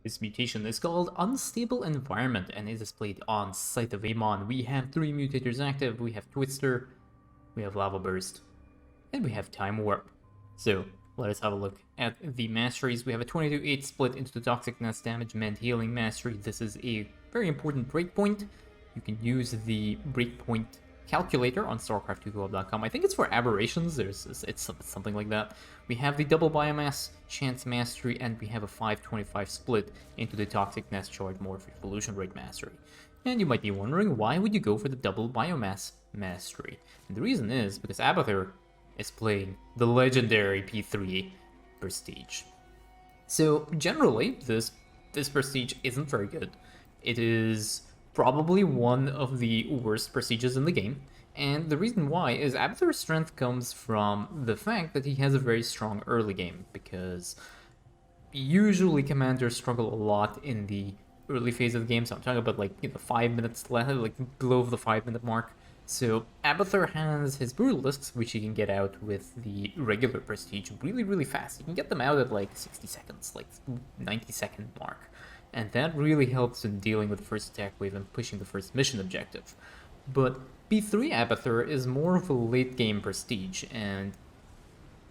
This mutation is called Unstable Environment and is displayed on Scythe of Amon. We have 3 mutators active, we have Twister, we have Lava Burst, and we have Time Warp. So let us have a look at the masteries. We have a 22-8 split into the Toxic Nest Damage Mend Healing Mastery. This is a very important breakpoint. You can use the breakpoint calculator on Starcraft2co.com. I think it's for aberrations. It's something like that. We have the double biomass chance mastery, and we have a 5-25 split into the Toxic Nest Charge Morph Evolution Rate mastery. And you might be wondering, why would you go for the double biomass mastery? And the reason is because Abathur is playing the legendary P3 Prestige. So generally, this Prestige isn't very good. It is probably one of the worst Prestiges in the game, and the reason why is Abathur's strength comes from the fact that he has a very strong early game, because usually commanders struggle a lot in the early phase of the game, so I'm talking about 5 minutes left, like below the 5-minute mark. So Abathur has his Brutalisks, which he can get out with the regular Prestige really fast. You can get them out at like 60 seconds, like 90-second mark. And that really helps in dealing with the first attack wave and pushing the first mission objective. But P3 Abathur is more of a late game Prestige, and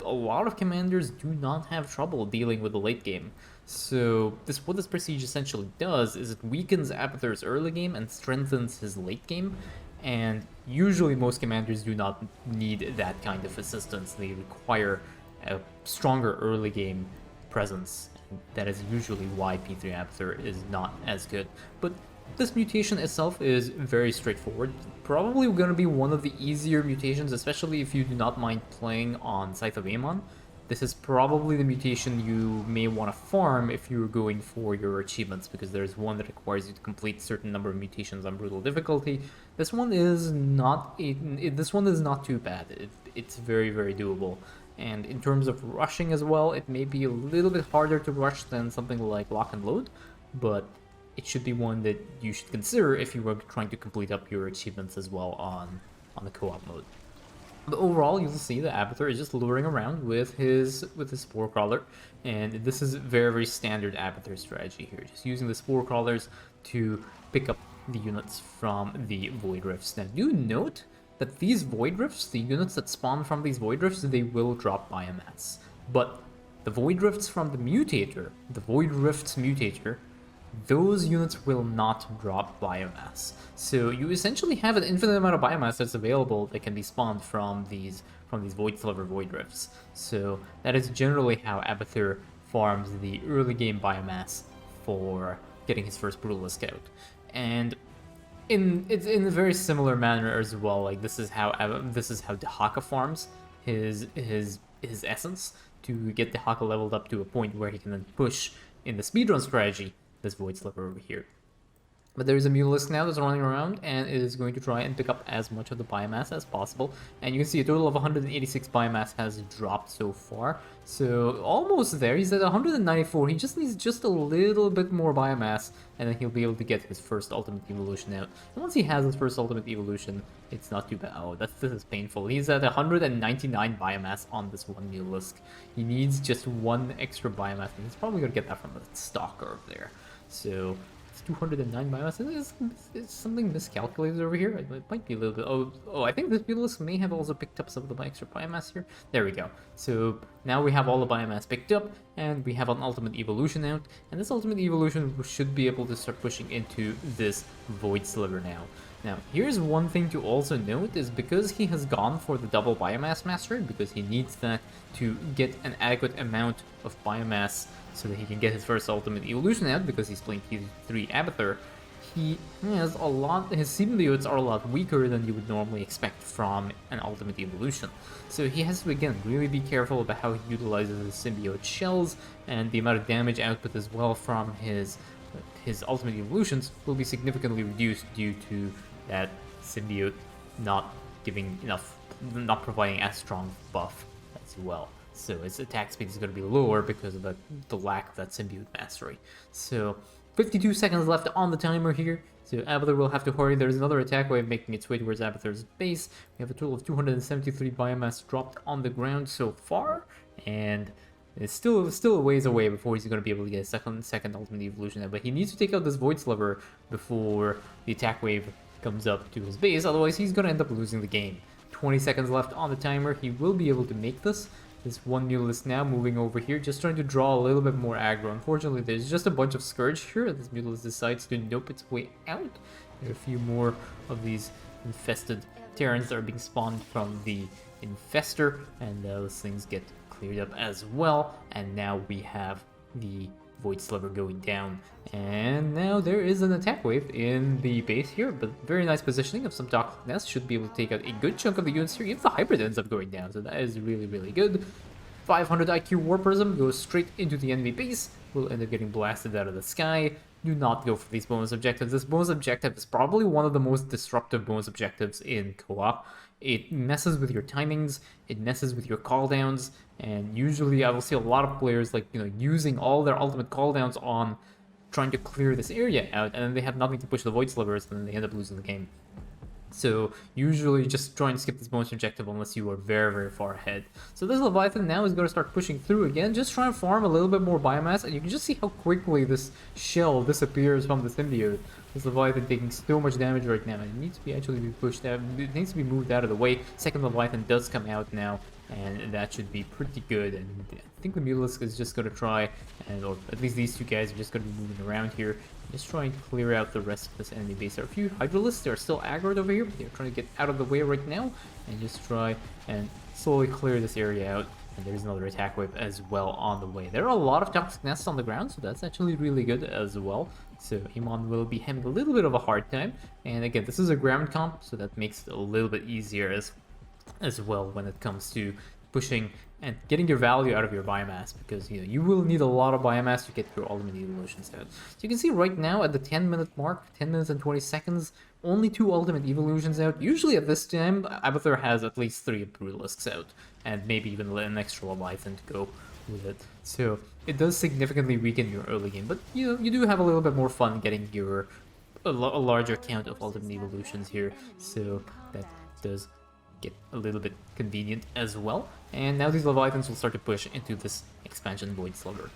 a lot of commanders do not have trouble dealing with the late game. So what this Prestige essentially does is it weakens Abathur's early game and strengthens his late game. And usually most commanders do not need that kind of assistance. They require a stronger early game presence. That is usually why P3 Abathur is not as good. But this mutation itself is very straightforward. Probably going to be one of the easier mutations, especially if you do not mind playing on Scythe of Amon. This is probably the mutation you may want to farm if you're going for your achievements, because there's one that requires you to complete a certain number of mutations on brutal difficulty. This one is not too bad. It's very doable. And in terms of rushing as well, it may be a little bit harder to rush than something like Lock and Load, but it should be one that you should consider if you were trying to complete up your achievements as well on the co-op mode. But overall, you'll see that Abathur is just luring around with his Spore Crawler, and this is very standard Abathur strategy here, just using the Spore Crawlers to pick up the units from the Void Rifts. Now, do note that these Void Rifts, the units that spawn from these Void Rifts, they will drop biomass. But the Void Rifts from the Mutator, the Void Rifts Mutator, those units will not drop biomass. So you essentially have an infinite amount of biomass that's available that can be spawned from these Void Sliver Void Rifts. So that is generally how Abathur farms the early game biomass for getting his first Brutalisk out. And it's in a very similar manner as well. Like this is how Dehaka farms his essence to get Dehaka leveled up to a point where he can then push in the speedrun strategy this Void Sliver over here. But there is a Mutalisk now that's running around, and it is going to try and pick up as much of the biomass as possible. And you can see a total of 186 biomass has dropped so far. So almost there. He's at 194. He just needs just a little bit more biomass, and then he'll be able to get his first ultimate evolution out. And once he has his first ultimate evolution, it's not too bad. Oh, this is painful. He's at 199 biomass on this one Mutalisk. He needs just one extra biomass, and he's probably going to get that from the Stalker over there. So 209 biomass. Is something miscalculated over here? It might be a little bit. Oh, I think this Mutalisk may have also picked up some of the extra biomass here. There we go. So now we have all the biomass picked up, and we have an ultimate evolution out. And this ultimate evolution should be able to start pushing into this Void Sliver now. Now, here's one thing to also note, is because he has gone for the double biomass mastery, because he needs that to get an adequate amount of biomass so that he can get his first ultimate evolution out, because he's playing P3 Abathur, he has his symbiotes are a lot weaker than you would normally expect from an ultimate evolution. So he has to, again, really be careful about how he utilizes his symbiote shells, and the amount of damage output as well from his ultimate evolutions will be significantly reduced due to that symbiote not providing as strong buff as well. So his attack speed is going to be lower because of the lack of that symbiote mastery. So 52 seconds left on the timer here. So Abathur will have to hurry. There's another attack wave making its way towards Abathur's base. We have a total of 273 biomass dropped on the ground so far, and It's still a ways away before he's going to be able to get a second ultimate evolution out, but he needs to take out this Void Sliver before the attack wave comes up to his base, otherwise he's going to end up losing the game. 20 seconds left on the timer, he will be able to make this. This one Mutalisk now moving over here, just trying to draw a little bit more aggro. Unfortunately, there's just a bunch of Scourge here. This Mutalisk decides to nope its way out. There are a few more of these infested Terrans that are being spawned from the Infestor, and those things get cleared up as well. And now we have the Void Sliver going down, and now there is an attack wave in the base here, but very nice positioning of some Toxic Nest. Should be able to take out a good chunk of the units here. Even the Hybrid ends up going down, so that is really good. 500 IQ War Prism goes straight into the enemy base, will end up getting blasted out of the sky. Do not go for these bonus objectives. This bonus objective is probably one of the most disruptive bonus objectives in co-op. It messes with your timings, it messes with your cooldowns, and usually I will see a lot of players using all their ultimate cooldowns on trying to clear this area out, and then they have nothing to push the Void Slivers, and then they end up losing the game. So usually just try and skip this bonus objective unless you are very far ahead. So this Leviathan now is going to start pushing through again, just trying to farm a little bit more biomass, and you can just see how quickly this shell disappears from the symbiote. This Leviathan taking so much damage right now, and it needs to be actually pushed out. It needs to be moved out of the way. Second Leviathan does come out now, and that should be pretty good. And I think the Mutalisk is just going to try, or at least these two guys are just going to be moving around here, just trying to clear out the rest of this enemy base. There are a few Hydralisks that are still aggroed over here, but they're trying to get out of the way right now, and just try and slowly clear this area out. And there's another attack wave as well on the way. There are a lot of Toxic Nests on the ground, so that's actually really good as well. So Amon will be having a little bit of a hard time. And again, this is a ground comp, so that makes it a little bit easier as well when it comes to pushing and getting your value out of your biomass, because you will need a lot of biomass to get your ultimate evolutions out. So you can see right now at the 10-minute mark, 10 minutes and 20 seconds, only 2 ultimate evolutions out. Usually at this time, Abathur has at least 3 Brutalisks out, and maybe even an extra Leviathan to go with it. So it does significantly weaken your early game, but you do have a little bit more fun getting a larger count of ultimate evolutions here. So that does get a little bit convenient as well. And now these Leviathans will start to push into this expansion Void Sliver.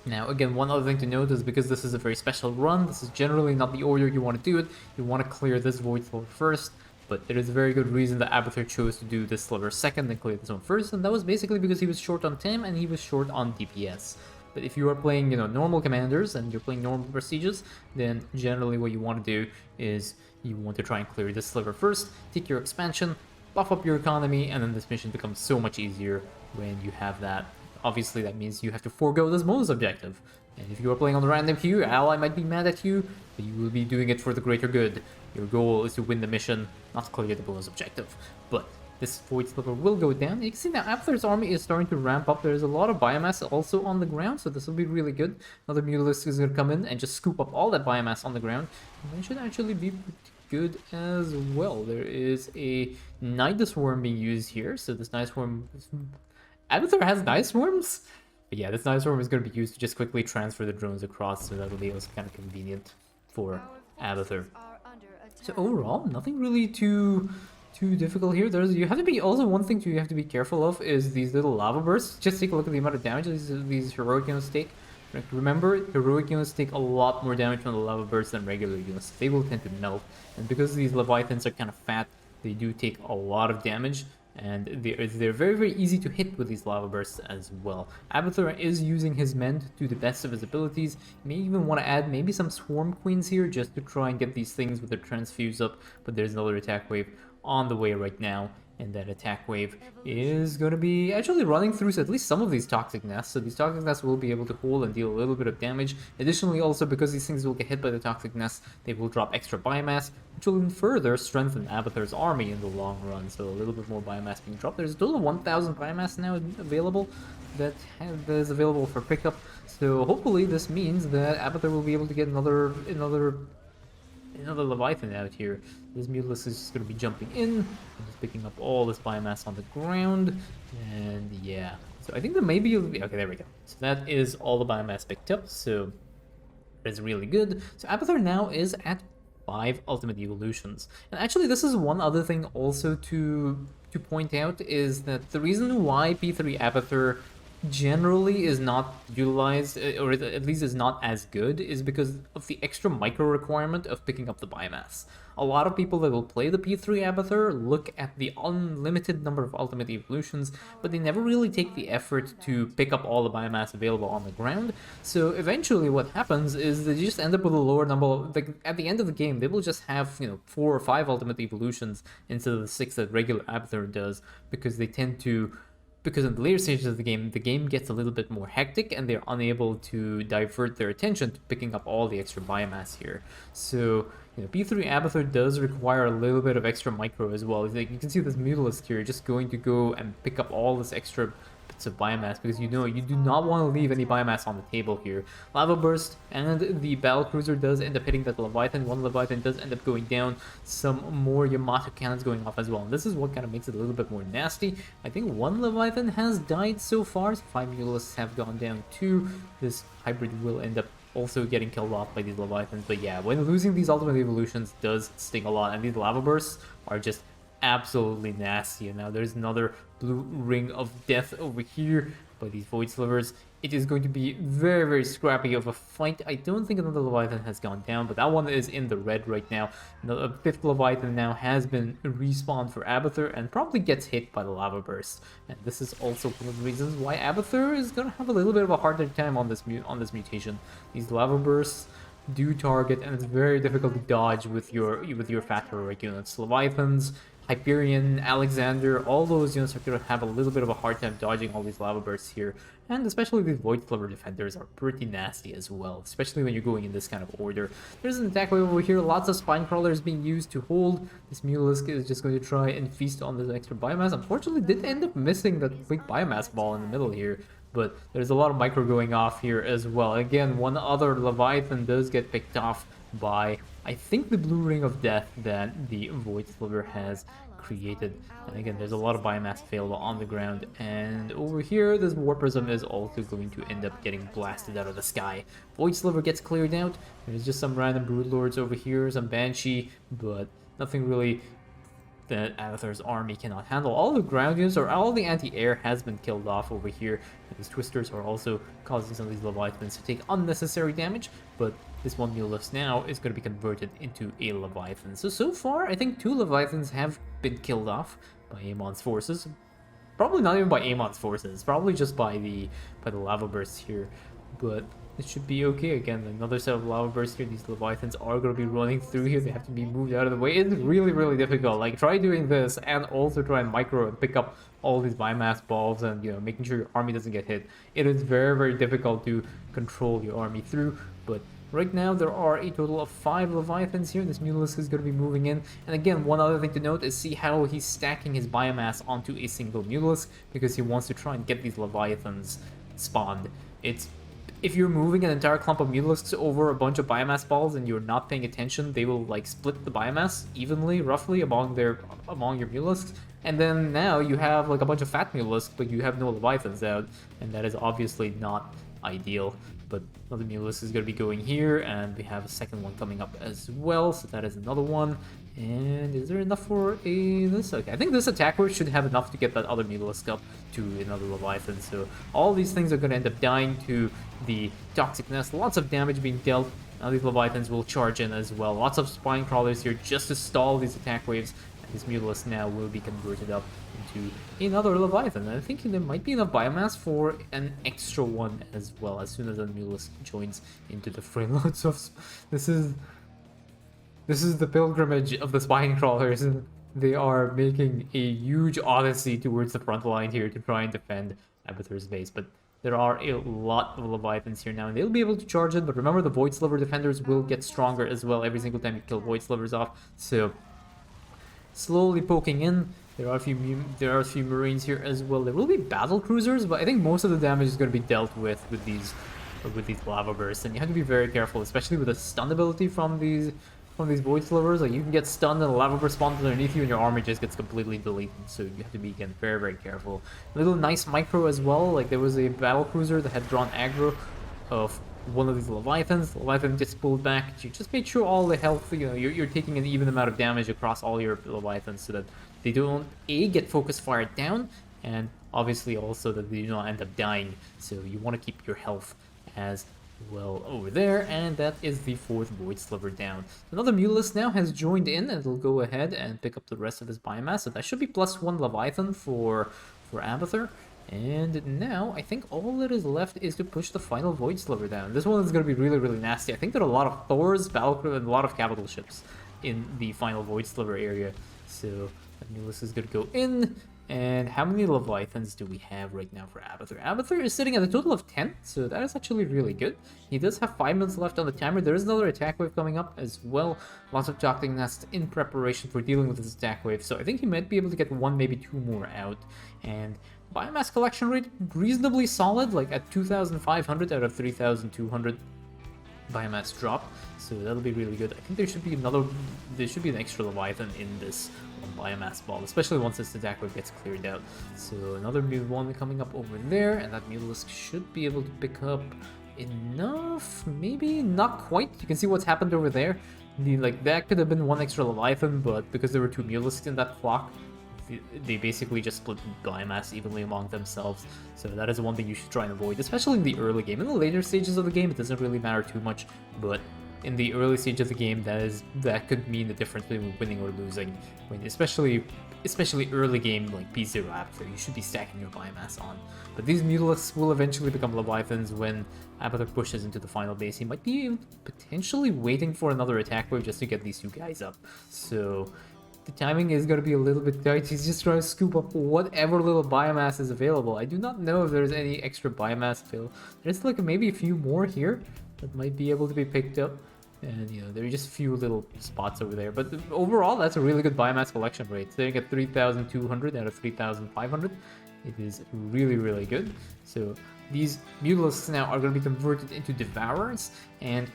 Now again, one other thing to note is because this is a very special run, this is generally not the order you want to do it. You want to clear this Void Sliver first, but there is a very good reason that Abathur chose to do this sliver second and clear this one first, and that was basically because he was short on TIM and he was short on DPS. But if you are playing, normal commanders and you're playing normal prestiges, then generally what you want to do is you want to try and clear this sliver first, take your expansion, buff up your economy, and then this mission becomes so much easier when you have that. Obviously, that means you have to forego this bonus objective. And if you are playing on the random queue, your ally might be mad at you, but you will be doing it for the greater good. Your goal is to win the mission, not clear the bonus objective. But this Void Sliver will go down. You can see now Abathur's army is starting to ramp up. There's a lot of biomass also on the ground, so this will be really good. Another Mutalisk is going to come in and just scoop up all that biomass on the ground. And that should actually be pretty good as well. There is a Night Swarm being used here, so this Night Swarm... Abathur has Night Swarms? But yeah, this Night Swarm is going to be used to just quickly transfer the drones across, so that'll be also kind of convenient for Abathur. So overall, nothing really too difficult here. You have to be also one thing you have to be careful of is these little lava bursts. Just take a look at the amount of damage these heroic units take. Remember, heroic units take a lot more damage from the lava bursts than regular units. They will tend to melt, and because these Leviathans are kind of fat, they do take a lot of damage, and they're very easy to hit with these lava bursts as well. Abathur is using his men to the best of his abilities. You may even want to add maybe some Swarm Queens here just to try and get these things with their transfuse up, but there's another attack wave on the way right now, and that attack wave is going to be actually running through at least some of these Toxic Nests, so these Toxic Nests will be able to hold and deal a little bit of damage. Additionally, also because these things will get hit by the Toxic Nests, they will drop extra biomass, which will further strengthen Abathur's army in the long run, so a little bit more biomass being dropped. There's a total of 1,000 biomass now available that is available for pickup, so hopefully this means that Abathur will be able to get another Leviathan out here. This Mutalisk is just going to be jumping in and just picking up all this biomass on the ground, and yeah. So I think that maybe okay, there we go. So that is all the biomass picked up, so that's really good. So Abathur now is at 5 ultimate evolutions. And actually this is one other thing also to point out is that the reason why P3 Abathur generally is not utilized, or at least is not as good, is because of the extra micro requirement of picking up the biomass. A lot of people that will play the P3 Abathur look at the unlimited number of ultimate evolutions, but they never really take the effort to pick up all the biomass available on the ground. So eventually what happens is they just end up with a lower number. Like at the end of the game, they will just have, 4 or 5 ultimate evolutions instead of the 6 that regular Abathur does, because they tend to, because in the later stages of the game gets a little bit more hectic and they're unable to divert their attention to picking up all the extra biomass here. So, P3 Abathur does require a little bit of extra micro as well. Like, you can see this Mutalist here just going to go and pick up all this extra bits of biomass, because you do not want to leave any biomass on the table here. Lava Burst and the Battlecruiser does end up hitting that Leviathan. One Leviathan does end up going down. Some more Yamato cannons going off as well. And this is what kind of makes it a little bit more nasty. I think one Leviathan has died so far. So 5 Mutalists have gone down too. This hybrid will end up also getting killed off by these Leviathans. But yeah, when losing these ultimate evolutions does sting a lot. And these Lava Bursts are just absolutely nasty. And now there's another blue ring of death over here by these Void Slivers. It is going to be very, very scrappy of a fight. I don't think another Leviathan has gone down, but that one is in the red right now. A 5th Leviathan now has been respawned for Abathur and probably gets hit by the Lava Burst. And this is also one of the reasons why Abathur is going to have a little bit of a harder time on this mutation. These Lava Bursts do target, and it's very difficult to dodge with your fat heroic units. Leviathans, Hyperion, Alexander, all those units are going to have a little bit of a hard time dodging all these lava bursts here, and especially these Void Sliver defenders are pretty nasty as well, especially when you're going in this kind of order. There's an attack wave over here, lots of spine crawlers being used to hold. This Mutalisk is just going to try and feast on this extra biomass. Unfortunately, did end up missing that big biomass ball in the middle here, but there's a lot of micro going off here as well. Again, one other Leviathan does get picked off by, I think, the blue ring of death that the Void Sliver has created. And again, there's a lot of biomass available on the ground. And over here, this War Prism is also going to end up getting blasted out of the sky. Void Sliver gets cleared out. There's just some random Broodlords over here, some Banshee, but nothing really that Abathur's army cannot handle. All the ground units, or all the anti-air, has been killed off over here. And these Twisters are also causing some of these Leviathans to take unnecessary damage, but this one Mutalisk now is going to be converted into a Leviathan. So far, I think 2 Leviathans have been killed off by Amon's forces. Probably not even by Amon's forces, probably just by the lava bursts here. But it should be okay. Again, another set of lava bursts here. These Leviathans are going to be running through here. They have to be moved out of the way. It's really, really difficult. Like, try doing this and also try and micro and pick up all these biomass balls and, making sure your army doesn't get hit. It is very, very difficult to control your army through, but right now, there are a total of 5 Leviathans here. This Mutalisk is going to be moving in. And again, one other thing to note is see how he's stacking his biomass onto a single Mutalisk, because he wants to try and get these Leviathans spawned. If you're moving an entire clump of Mutalisks over a bunch of biomass balls and you're not paying attention, they will like split the biomass evenly, roughly, among your Mutalisks. And then now you have like a bunch of fat Mutalisks, but you have no Leviathans out, and that is obviously not ideal. But another Mutalisk is going to be going here, and we have a second one coming up as well, so that is another one. And is there enough for this? Okay, I think this attacker should have enough to get that other Mutalisk up to another Leviathan. So all these things are going to end up dying to the Toxic Nest. Lots of damage being dealt. Now these Leviathans will charge in as well. Lots of spine crawlers here just to stall these attack waves. And this Mutalisk now will be converted up into another Leviathan. And I think there might be enough biomass for an extra one as well, as soon as the Mutalisk joins into the fray. Lots of... This is the pilgrimage of the spine crawlers. They are making a huge odyssey towards the front line here to try and defend Abathur's base. But there are a lot of Leviathans here now, and they'll be able to charge in. But remember, the Void Sliver defenders will get stronger as well every single time you kill Void Slivers off. So slowly poking in. There are a few Marines here as well. There will be battle cruisers, but I think most of the damage is going to be dealt with these lava bursts, and you have to be very careful, especially with the stun ability from these Void Slivers. Like, you can get stunned and a lava burst spawns underneath you, and your army just gets completely deleted. So you have to be, again, very, very careful. A little nice micro as well. Like, there was a battle cruiser that had drawn aggro of one of these Leviathans. The Leviathan gets pulled back. You just make sure all the health, you're taking an even amount of damage across all your Leviathans, so that they don't get focus fired down, and obviously also that they do not end up dying, so you want to keep your health as well over there, and that is the 4th Void Sliver down. Another Mulus now has joined in, and will go ahead and pick up the rest of his biomass, so that should be +1 Leviathan for Abathur. And now, I think all that is left is to push the final Void Sliver down. This one is going to be really, really nasty. I think there are a lot of Thors, Battlecrew, and a lot of capital ships in the final Void Sliver area. So, Mulus is going to go in. And how many Leviathans do we have right now for Abathur? Abathur is sitting at a total of 10, so that is actually really good. He does have 5 minutes left on the timer. There is another attack wave coming up as well. Lots of Jockling Nest in preparation for dealing with this attack wave, so I think he might be able to get 1, maybe 2 more out. And biomass collection rate, reasonably solid, like at 2,500 out of 3,200 biomass drop, so that'll be really good. I think there should be an extra Leviathan in this biomass ball, especially once this attack wave gets cleared out. So another one coming up over there, and that Mutalisk should be able to pick up enough, maybe not quite. You can see what's happened over there. Like that could have been 1 extra Leviathan, but because there were 2 Mutalisks in that flock, they basically just split biomass evenly among themselves. So that is one thing you should try and avoid, especially in the early game. In the later stages of the game, it doesn't really matter too much, but in the early stage of the game, that could mean the difference between winning or losing. Especially early game, like P0 Abathur, you should be stacking your biomass on. But these Mutalisks will eventually become Leviathans when Abathur pushes into the final base. He might be potentially waiting for another attack wave just to get these 2 guys up. So the timing is going to be a little bit tight. He's just trying to scoop up whatever little biomass is available. I do not know if there's any extra biomass available. There's like maybe a few more here that might be able to be picked up. And, you know, there are just a few little spots over there. But overall, that's a really good biomass collection rate. Sitting at 3,200 out of 3,500. It is really, really good. So these Mutalisks now are going to be converted into Devourers. And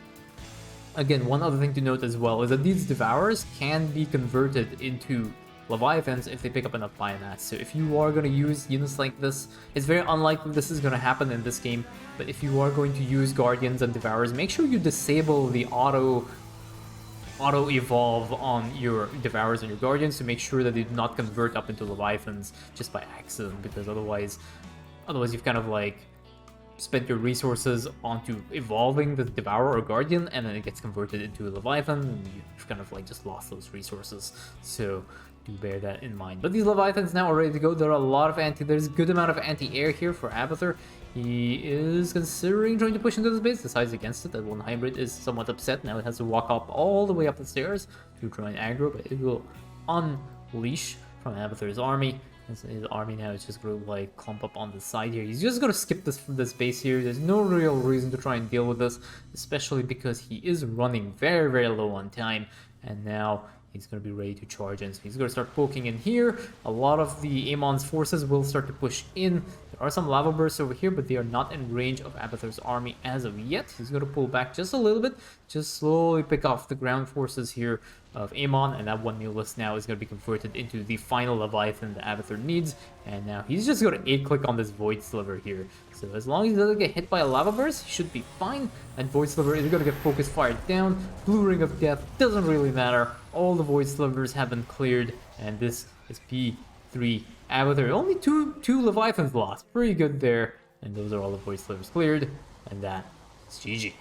again, one other thing to note as well is that these Devourers can be converted into Leviathans if they pick up enough biomass. So if you are going to use units like this, it's very unlikely this is going to happen in this game, but if you are going to use Guardians and Devourers, make sure you disable the auto evolve on your Devourers and your Guardians to make sure that they do not convert up into Leviathans just by accident, because otherwise you've kind of like spent your resources onto evolving the Devourer or Guardian, and then it gets converted into a Leviathan, and you've kind of like just lost those resources. So do bear that in mind. But these Leviathans now are ready to go. There are a lot of there's a good amount of anti-air here for Abathur. He is considering trying to push into this base, decides against it. That one hybrid is somewhat upset. Now it has to walk up all the way up the stairs to try and aggro, but it will unleash from Abathur's army. His army now is just going to like clump up on the side here. He's just going to skip this base here. There's no real reason to try and deal with this, especially because he is running very, very low on time. And now he's going to be ready to charge in. So he's going to start poking in here. A lot of the Amon's forces will start to push in. There are some lava bursts over here, but they are not in range of Abathur's army as of yet. He's going to pull back just a little bit, just slowly pick off the ground forces here of Amon, and that one Mulus now is going to be converted into the final Leviathan that Abathur needs. And now he's just going to 8-click on this Void Sliver here. So as long as he doesn't get hit by a lava burst, he should be fine. And Void Sliver is going to get focus fired down. Blue Ring of Death doesn't really matter. All the Void Slivers have been cleared, and this is P3 Abathur. Only two Leviathans lost. Pretty good there. And those are all the Void Slivers cleared. And that is GG.